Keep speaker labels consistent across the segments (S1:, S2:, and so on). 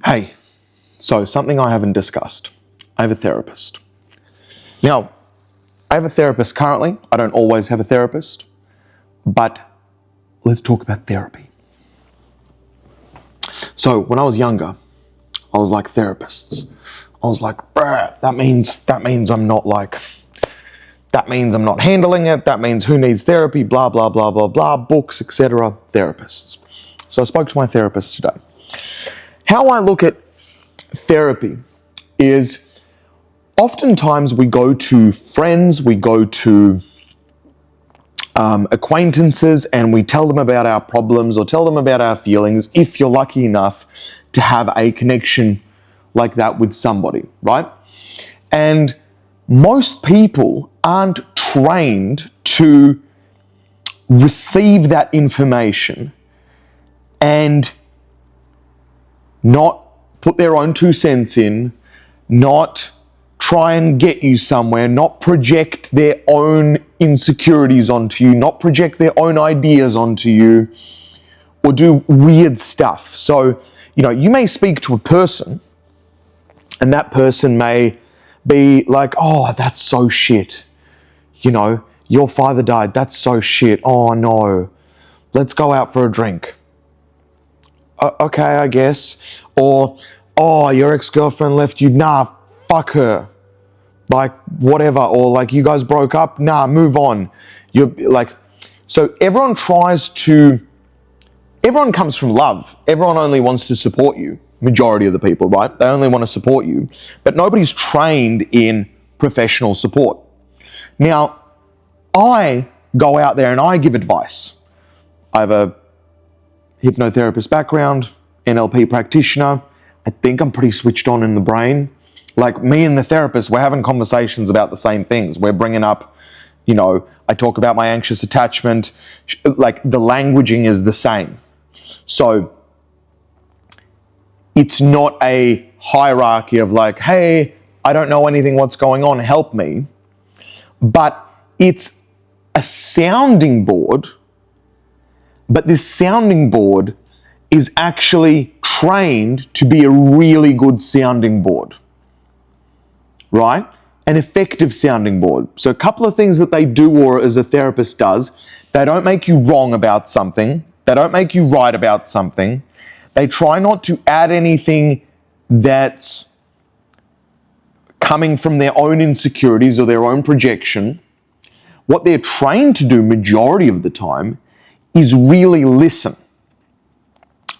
S1: Hey, so something I haven't discussed. I have a therapist. Now, I have a therapist currently. I don't always have a therapist, but let's talk about therapy. So when I was younger, I was like therapists. I was like, bruh, that means I'm not like, that means I'm not handling it. That means who needs therapy, blah, blah, blah, blah, blah, books, etc. Therapists. So I spoke to my therapist today. How I look at therapy is oftentimes we go to friends, we go to acquaintances, and we tell them about our problems or tell them about our feelings if you're lucky enough to have a connection like that with somebody, right? And most people aren't trained to receive that information and not put their own 2 cents in, not try and get you somewhere, not project their own insecurities onto you, not project their own ideas onto you, or do weird stuff. So, you may speak to a person and that person may be like, oh, that's so shit. Your father died, that's so shit. Oh no, let's go out for a drink. Okay, I guess. Or, oh, your ex-girlfriend left you, nah, fuck her. Like, whatever. Or like, you guys broke up, nah, move on. You're like, so everyone comes from love. Everyone only wants to support you. Majority of the people, right? They only want to support you. But nobody's trained in professional support. Now, I go out there and I give advice. I have a hypnotherapist background, NLP practitioner. I think I'm pretty switched on in the brain. Like me and the therapist, we're having conversations about the same things. We're bringing up, I talk about my anxious attachment. Like the languaging is the same. So it's not a hierarchy of like, hey, I don't know anything, what's going on, help me. But it's a sounding board. But this sounding board is actually trained to be a really good sounding board, right? An effective sounding board. So a couple of things that they do, or as a therapist does, they don't make you wrong about something. They don't make you right about something. They try not to add anything that's coming from their own insecurities or their own projection. What they're trained to do majority of the time is really listen.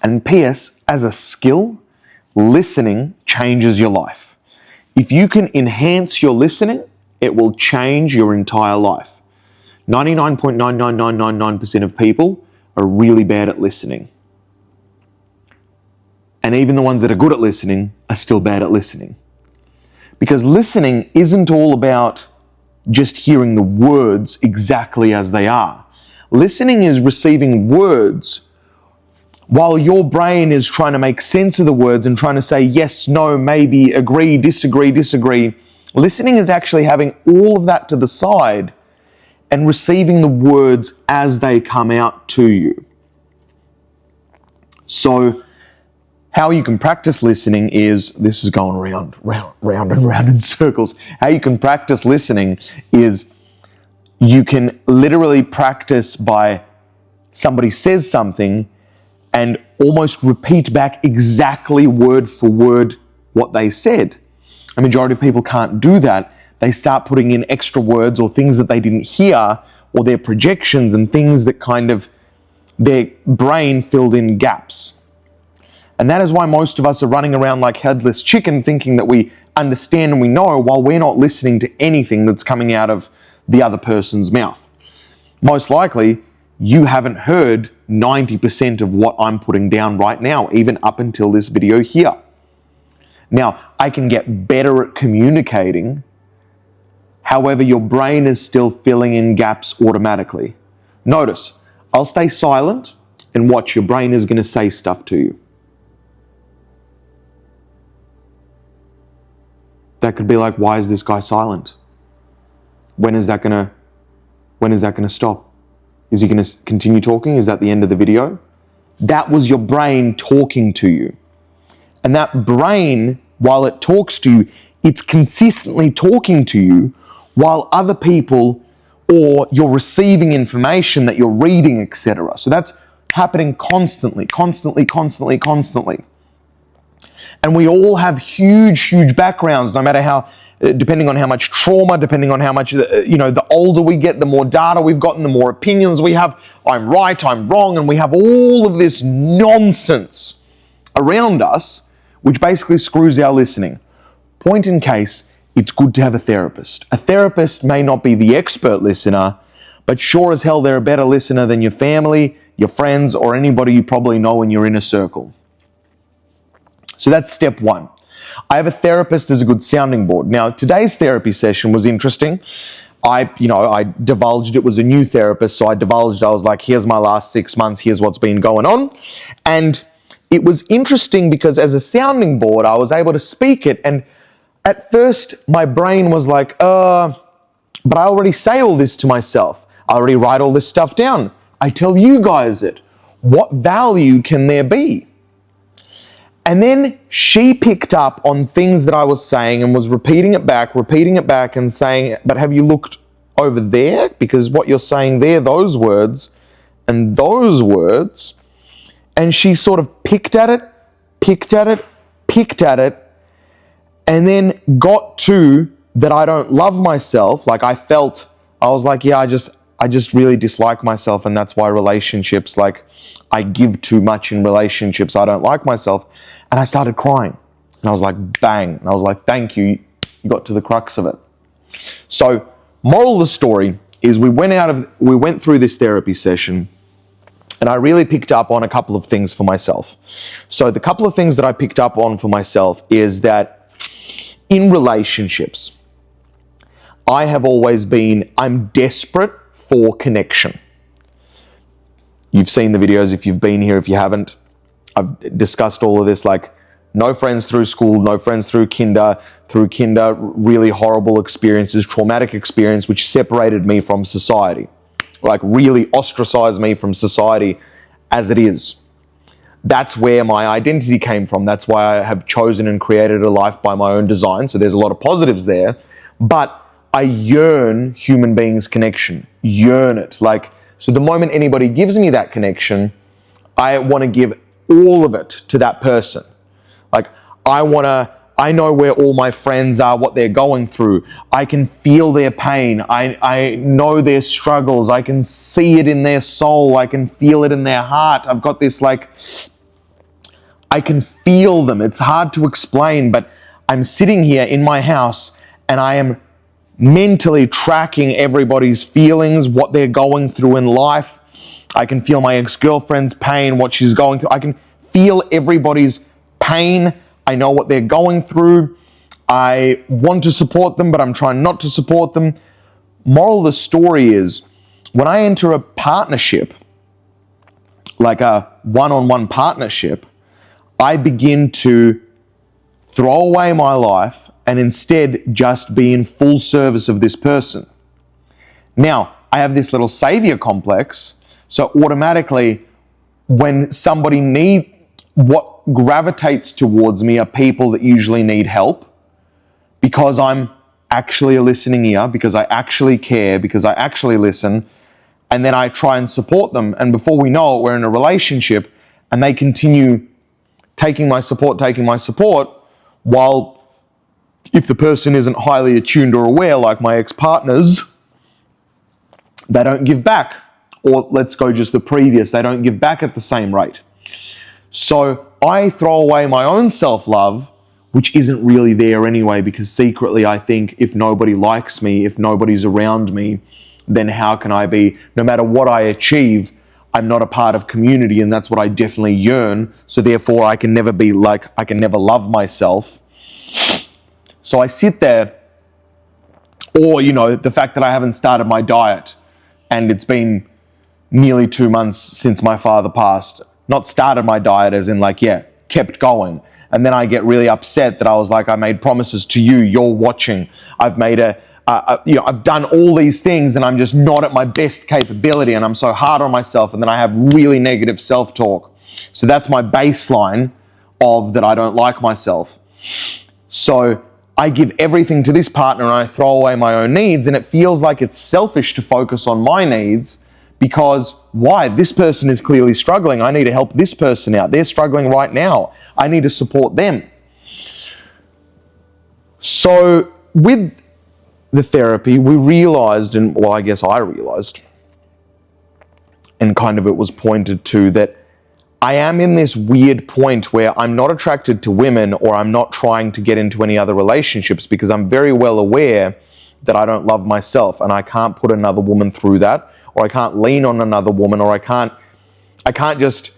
S1: And P.S., as a skill, listening changes your life. If you can enhance your listening, it will change your entire life. 99.99999% of people are really bad at listening. And even the ones that are good at listening are still bad at listening. Because listening isn't all about just hearing the words exactly as they are. Listening is receiving words while your brain is trying to make sense of the words and trying to say yes, no, maybe, agree, disagree. Listening is actually having all of that to the side and receiving the words as they come out to you. So how you can practice listening is, this is going round and round in circles. How you can practice listening is you can literally practice by somebody says something and almost repeat back exactly word for word what they said. A majority of people can't do that. They start putting in extra words or things that they didn't hear, or their projections and things that kind of their brain filled in gaps. And that is why most of us are running around like headless chicken thinking that we understand and we know, while we're not listening to anything that's coming out of the other person's mouth. Most likely, you haven't heard 90% of what I'm putting down right now, even up until this video here. Now, I can get better at communicating. However, your brain is still filling in gaps automatically. Notice, I'll stay silent and watch. Your brain is going to say stuff to you. That could be like, why is this guy silent? When is that gonna stop? Is he gonna continue talking? Is that the end of the video? That was your brain talking to you. And that brain, while it talks to you, it's consistently talking to you while other people, or you're receiving information that you're reading, etc. So that's happening constantly. And we all have huge backgrounds, no matter how, depending on how much trauma, depending on how much, the older we get, the more data we've gotten, the more opinions we have. I'm right, I'm wrong, and we have all of this nonsense around us, which basically screws our listening. Point in case, it's good to have a therapist. A therapist may not be the expert listener, but sure as hell they're a better listener than your family, your friends, or anybody you probably know in your inner circle. So that's step one. I have a therapist as a good sounding board. Now, today's therapy session was interesting. I divulged it was a new therapist, so I was like, here's my last 6 months, here's what's been going on. And it was interesting because as a sounding board, I was able to speak it, and at first my brain was like, but I already say all this to myself. I already write all this stuff down. I tell you guys it. What value can there be? And then she picked up on things that I was saying and was repeating it back and saying, but have you looked over there? Because what you're saying there, those words and those words. And she sort of picked at it, and then got to that I don't love myself. Like I was like, yeah, I just really dislike myself, and that's why relationships, like I give too much in relationships. I don't like myself. And I started crying. And I was like, bang. And I was like, thank you. You got to the crux of it. So, moral of the story is we went through this therapy session, and I really picked up on a couple of things for myself. So the couple of things that I picked up on for myself is that in relationships, I'm desperate for connection. You've seen the videos if you've been here. If you haven't, I've discussed all of this, like no friends through school, no friends through kinder, really horrible experiences, traumatic experience, which separated me from society, like really ostracized me from society as it is. That's where my identity came from. That's why I have chosen and created a life by my own design. So there's a lot of positives there, but I yearn human beings' connection, yearn it. So the moment anybody gives me that connection, I want to give all of it to that person. I know where all my friends are, what they're going through. I can feel their pain. I know their struggles. I can see it in their soul. I can feel it in their heart. I've got this I can feel them. It's hard to explain, but I'm sitting here in my house and I am mentally tracking everybody's feelings, what they're going through in life. I can feel my ex-girlfriend's pain, what she's going through. I can feel everybody's pain. I know what they're going through. I want to support them, but I'm trying not to support them. Moral of the story is, when I enter a partnership, like a one-on-one partnership, I begin to throw away my life and instead just be in full service of this person. Now, I have this little savior complex. So automatically, when what gravitates towards me are people that usually need help, because I'm actually a listening ear, because I actually care, because I actually listen, and then I try and support them. And before we know it, we're in a relationship, and they continue taking my support, while if the person isn't highly attuned or aware, like my ex-partners, they don't give back. Or let's go just the previous, they don't give back at the same rate. So I throw away my own self-love, which isn't really there anyway, because secretly I think if nobody likes me, if nobody's around me, then how can I be, no matter what I achieve, I'm not a part of community, and that's what I definitely yearn. So therefore I can never love myself. So I sit there, or the fact that I haven't started my diet, and it's been nearly 2 months since my father passed. Not started my diet as in kept going. And then I get really upset that I was like, I made promises to you, you're watching. I've made I've done all these things and I'm just not at my best capability, and I'm so hard on myself, and then I have really negative self-talk. So that's my baseline of that I don't like myself. So I give everything to this partner and I throw away my own needs, and it feels like it's selfish to focus on my needs because why? This person is clearly struggling. I need to help this person out. They're struggling right now. I need to support them. So with the therapy, we realized, and well, I guess I realized, and kind of it was pointed to, that I am in this weird point where I'm not attracted to women, or I'm not trying to get into any other relationships because I'm very well aware that I don't love myself, and I can't put another woman through that, or I can't lean on another woman, or I can't just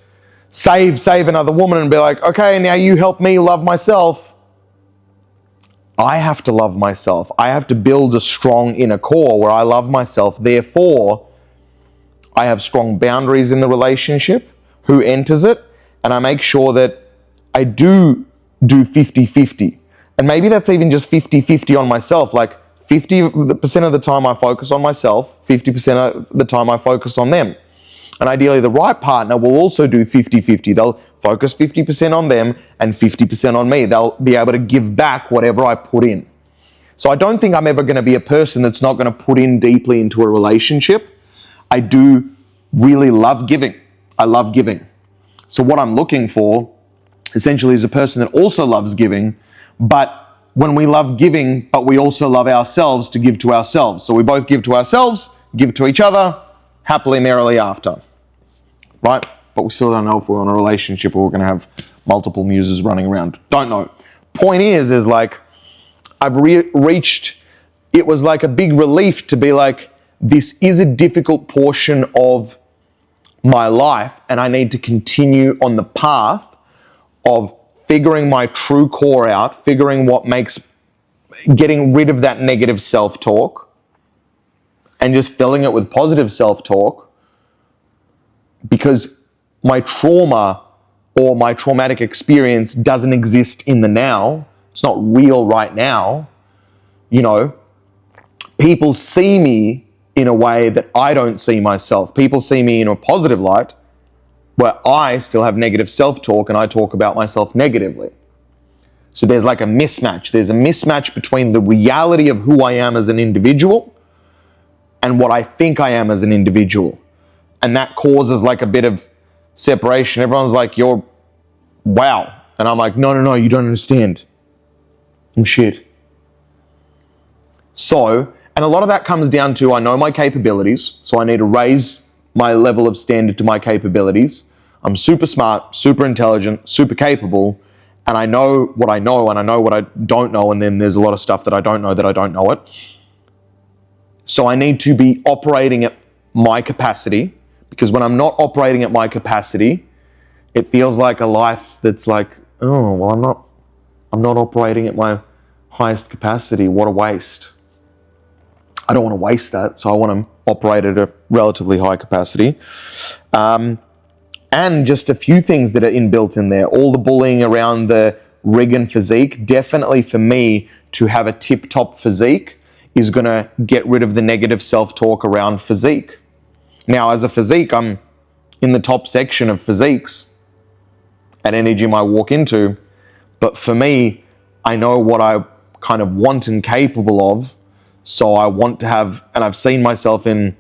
S1: save another woman and be like, okay, now you help me love myself. I have to love myself. I have to build a strong inner core where I love myself. Therefore, I have strong boundaries in the relationship, who enters it, and I make sure that I do 50-50. And maybe that's even just 50-50 on myself. Like 50% of the time I focus on myself, 50% of the time I focus on them. And ideally the right partner will also do 50-50. They'll focus 50% on them and 50% on me. They'll be able to give back whatever I put in. So I don't think I'm ever going to be a person that's not going to put in deeply into a relationship. I do really love giving. I love giving. So what I'm looking for essentially is a person that also loves giving, but when we love giving, but we also love ourselves to give to ourselves. So we both give to ourselves, give to each other, happily, merrily after. Right? But we still don't know if we're in a relationship or we're going to have multiple muses running around. Don't know. Point is like, I've reached, it was like a big relief to be like, this is a difficult portion of my life, and I need to continue on the path of figuring my true core out, figuring what makes, getting rid of that negative self-talk and just filling it with positive self-talk, because my trauma or my traumatic experience doesn't exist in the now. It's not real right now. You know, people see me in a way that I don't see myself. People see me in a positive light where I still have negative self-talk and I talk about myself negatively. So there's like a mismatch. There's a mismatch between the reality of who I am as an individual and what I think I am as an individual. And that causes like a bit of separation. Everyone's like, you're wow. And I'm like, no, you don't understand. I'm shit. So, and a lot of that comes down to, I know my capabilities, so I need to raise my level of standard to my capabilities. I'm super smart, super intelligent, super capable, and I know what I know and I know what I don't know, and then there's a lot of stuff that I don't know it. So I need to be operating at my capacity, because when I'm not operating at my capacity, it feels like a life that's like, oh, well, I'm not operating at my highest capacity. What a waste. I don't want to waste that, so I want to operate at a relatively high capacity. And just a few things that are inbuilt in there. All the bullying around the rig and physique, definitely for me to have a tip-top physique is going to get rid of the negative self-talk around physique. Now, as a physique, I'm in the top section of physiques at any gym I walk into. But for me, I know what I kind of want and capable of. So I want to have, and I've seen myself in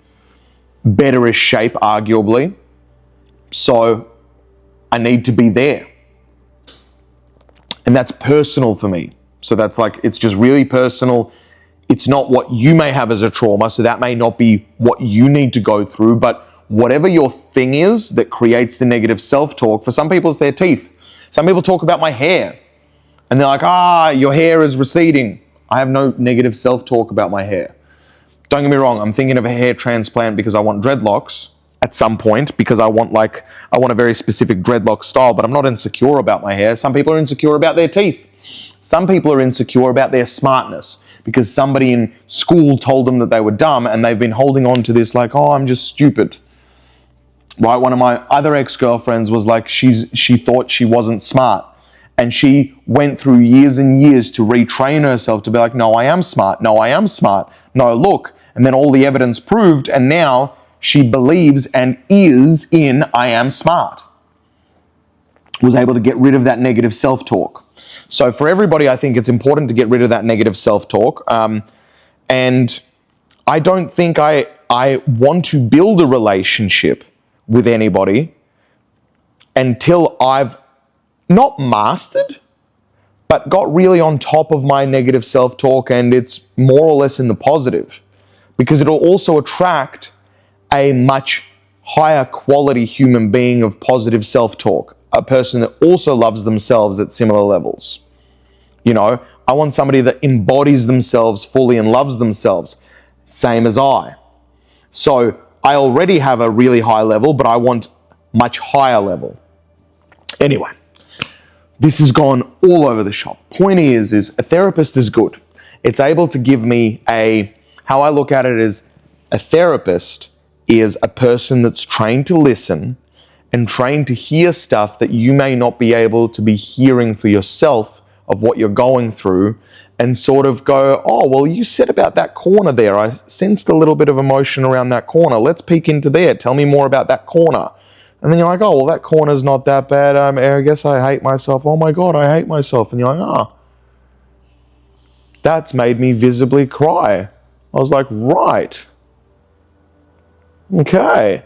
S1: betterish shape, arguably. So I need to be there. And that's personal for me. So that's like, it's just really personal. It's not what you may have as a trauma. So that may not be what you need to go through, but whatever your thing is that creates the negative self-talk, for some people it's their teeth. Some people talk about my hair and they're like, your hair is receding. I have no negative self-talk about my hair. Don't get me wrong, I'm thinking of a hair transplant because I want dreadlocks at some point, because I want a very specific dreadlock style, but I'm not insecure about my hair. Some people are insecure about their teeth. Some people are insecure about their smartness because somebody in school told them that they were dumb and they've been holding on to this like, I'm just stupid. Right? One of my other ex-girlfriends was like, she thought she wasn't smart. And she went through years and years to retrain herself to be like, no, I am smart. No, I am smart. No, look. And then all the evidence proved, and now she believes and is in I am smart. was able to get rid of that negative self-talk. So for everybody, I think it's important to get rid of that negative self-talk. And I don't think I want to build a relationship with anybody until I've not mastered, but got really on top of my negative self-talk, and it's more or less in the positive. Because it'll also attract a much higher quality human being of positive self-talk, a person that also loves themselves at similar levels. You know, I want somebody that embodies themselves fully and loves themselves, same as I. So I already have a really high level, but I want much higher level. Anyway, this has gone all over the shop. Point is a therapist is good. It's able to give me how I look at it is a therapist is a person that's trained to listen and trained to hear stuff that you may not be able to be hearing for yourself of what you're going through, and sort of go, oh, well, you said about that corner there. I sensed a little bit of emotion around that corner. Let's peek into there. Tell me more about that corner. And then you're like, oh, well, that corner's not that bad. I guess I hate myself. Oh my God, I hate myself. And you're like, oh, that's made me visibly cry. I was like, right. Okay.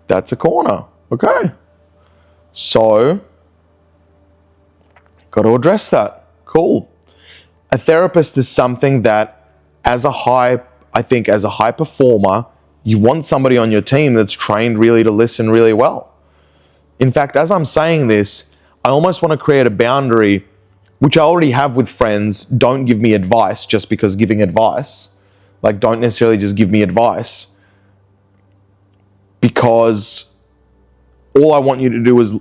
S1: That's a corner. Okay. So, got to address that. Cool. A therapist is something that as a high performer, you want somebody on your team that's trained really to listen really well. In fact, as I'm saying this, I almost want to create a boundary, which I already have with friends. Don't give me advice just because giving advice. Like, don't necessarily just give me advice, because all I want you to do is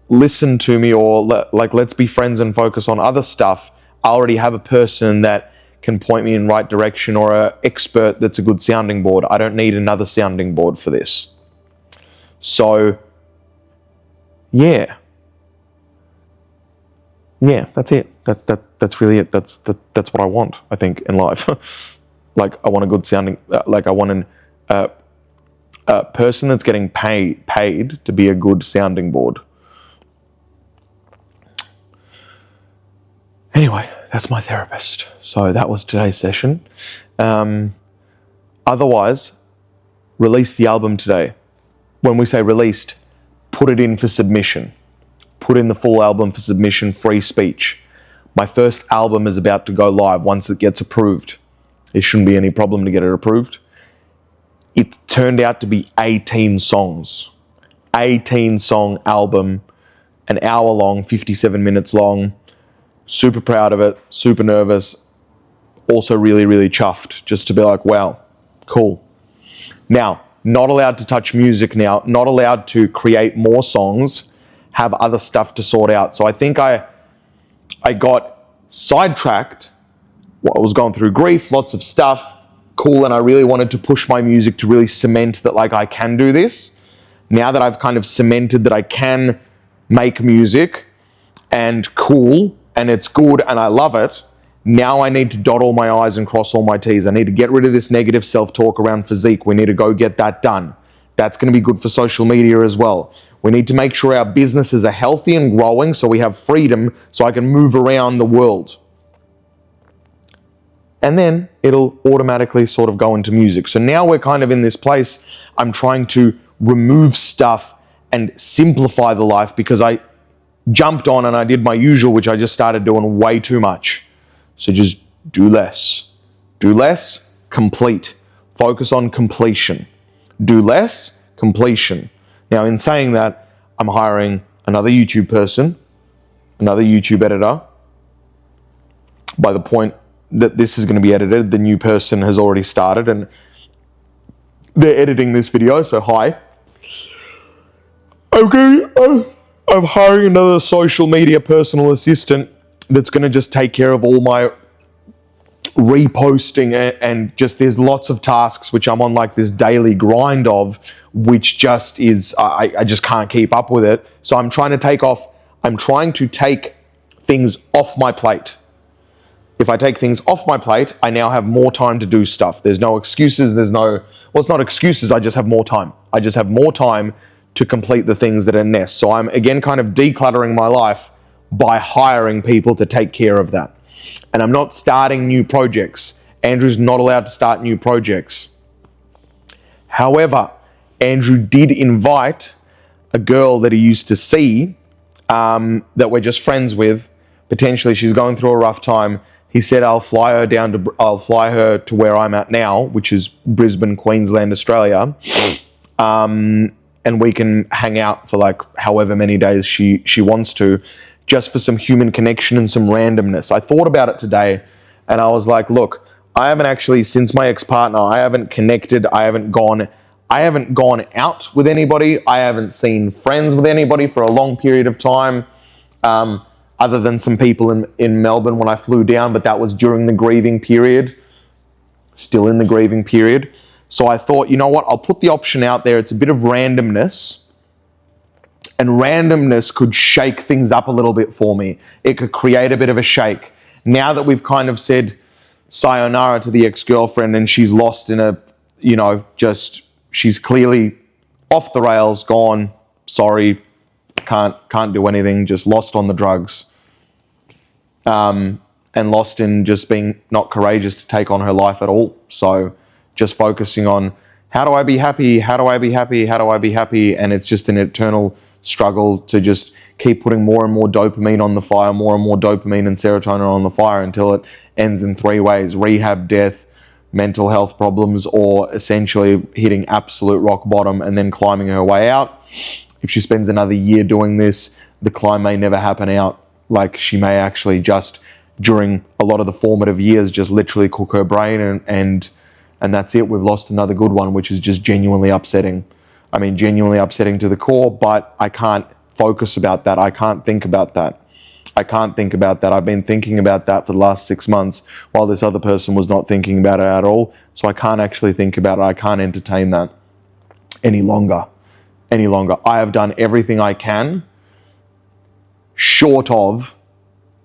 S1: listen to me, or let's be friends and focus on other stuff. I already have a person that can point me in the right direction, or an expert that's a good sounding board. I don't need another sounding board for this. So, yeah, that's it. That's really it. That's what I want, I think, in life. Like, I want a good sounding, I want a person that's getting paid to be a good sounding board. Anyway, that's my therapist. So that was today's session. Otherwise, release the album today. When we say released, put it in for submission. Put in the full album for submission, free speech. My first album is about to go live once it gets approved. There shouldn't be any problem to get it approved. It turned out to be 18 songs. 18 song album, an hour long, 57 minutes long. Super proud of it, super nervous. Also really, really chuffed just to be like, wow, cool. Now, not allowed to touch music now, not allowed to create more songs, have other stuff to sort out. So I think I got sidetracked. Well, I was going through grief, lots of stuff, cool, and I really wanted to push my music to really cement that, like, I can do this. Now that I've kind of cemented that I can make music, and cool, and it's good, and I love it, now I need to dot all my I's and cross all my T's. I need to get rid of this negative self-talk around physique. We need to go get that done. That's going to be good for social media as well. We need to make sure our businesses are healthy and growing so we have freedom so I can move around the world. And then it'll automatically sort of go into music. So now we're kind of in this place. I'm trying to remove stuff and simplify the life, because I jumped on and I did my usual, which I just started doing way too much. So just do less. Do less, complete. Focus on completion. Do less, completion. Now, in saying that, I'm hiring another YouTube person, another YouTube editor. By the point that this is going to be edited, the new person has already started and they're editing this video, so hi. I'm hiring another social media personal assistant that's going to just take care of all my reposting, and just there's lots of tasks which I'm on like this daily grind of, which just is, I just can't keep up with it. So I'm trying to take things off my plate. If I take things off my plate, I now have more time to do stuff. There's no excuses. It's not excuses. I just have more time. I just have more time to complete the things that are necessary. So I'm again kind of decluttering my life by hiring people to take care of that. And I'm not starting new projects. Andrew's not allowed to start new projects. However, Andrew did invite a girl that he used to see, that we're just friends with. Potentially she's going through a rough time. He said, I'll fly her to where I'm at now, which is Brisbane, Queensland, Australia. And we can hang out for like however many days she wants to, just for some human connection and some randomness. I thought about it today and I was like, look, I haven't actually, since my ex-partner, I haven't connected, I haven't gone out with anybody, I haven't seen friends with anybody for a long period of time, other than some people in Melbourne when I flew down, but that was during the grieving period, still in the grieving period. So I thought, you know what, I'll put the option out there. It's a bit of randomness, and randomness could shake things up a little bit for me. It could create a bit of a shake. Now that we've kind of said sayonara to the ex-girlfriend and she's lost in a, she's clearly off the rails, gone, sorry, can't do anything, just lost on the drugs. And lost in just being not courageous to take on her life at all. So just focusing on, how do I be happy? How do I be happy? How do I be happy? And it's just an eternal struggle to just keep putting more and more dopamine on the fire, more and more dopamine and serotonin on the fire until it ends in three ways: rehab, death, mental health problems, or essentially hitting absolute rock bottom and then climbing her way out. If she spends another year doing this, the climb may never happen out. Like, she may actually just, during a lot of the formative years, just literally cook her brain and that's it. We've lost another good one, which is just genuinely upsetting. I mean, genuinely upsetting to the core, but I can't focus about that. I can't think about that. I've been thinking about that for the last 6 months while this other person was not thinking about it at all. So I can't actually think about it. I can't entertain that any longer. I have done everything I can, short of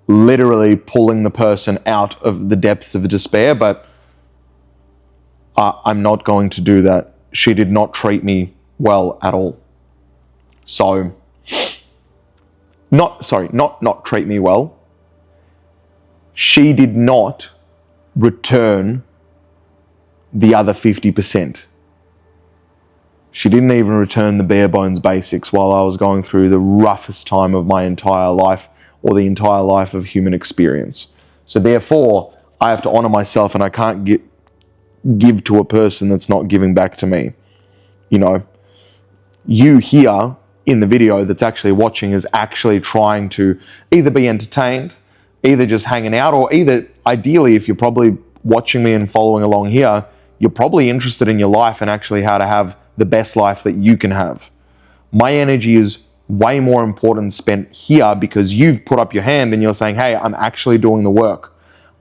S1: literally pulling the person out of the depths of despair, but I'm not going to do that. She did not treat me well at all. So, not treat me well. She did not return the other 50%. She didn't even return the bare bones basics while I was going through the roughest time of my entire life, or the entire life of human experience. So therefore, I have to honor myself, and I can't give to a person that's not giving back to me. You here in the video that's actually watching is actually trying to either be entertained, either just hanging out, or either, ideally, if you're probably watching me and following along here, you're probably interested in your life and actually how to have the best life that you can have. My energy is way more important spent here because you've put up your hand and you're saying, hey, I'm actually doing the work.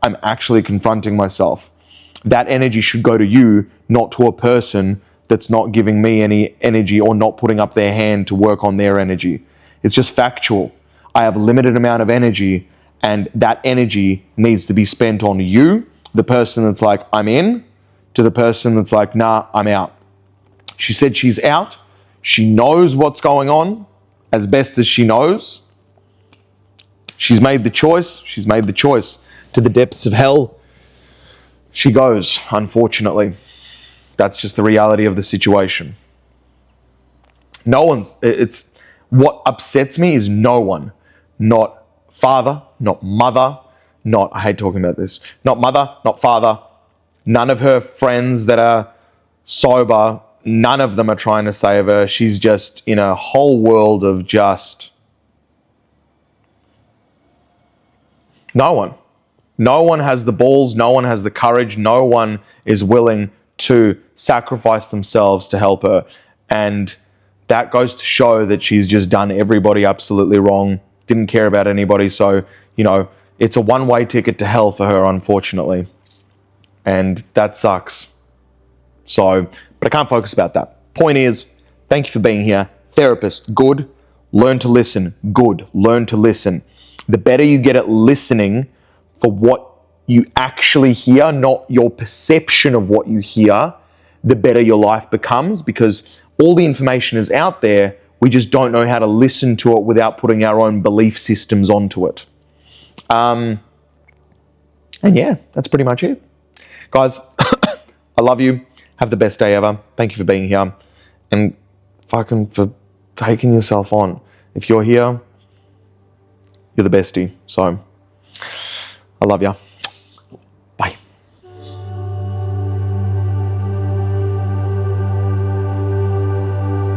S1: I'm actually confronting myself. That energy should go to you, not to a person that's not giving me any energy or not putting up their hand to work on their energy. It's just factual. I have a limited amount of energy, and that energy needs to be spent on you, the person that's like, I'm in, to the person that's like, nah, I'm out. She said she's out. She knows what's going on as best as she knows. She's made the choice. To the depths of hell she goes, unfortunately. That's just the reality of the situation. What upsets me is no one, not father, not mother, I hate talking about this, not mother, not father, none of her friends that are sober, none of them are trying to save her. She's just in a whole world of just no one. No one has the balls, no one has the courage, no one is willing to sacrifice themselves to help her. And that goes to show that she's just done everybody absolutely wrong, didn't care about anybody. So, it's a one-way ticket to hell for her, unfortunately. And that sucks. So, but I can't focus about that. Point is, thank you for being here. Therapist, good. Learn to listen, good. Learn to listen. The better you get at listening for what you actually hear, not your perception of what you hear, the better your life becomes, because All the information is out there. We just don't know how to listen to it without putting our own belief systems onto it. And yeah, that's pretty much it. Guys, I love you. Have the best day ever. Thank you for being here. And fucking for taking yourself on. If you're here, you're the bestie. So, I love you.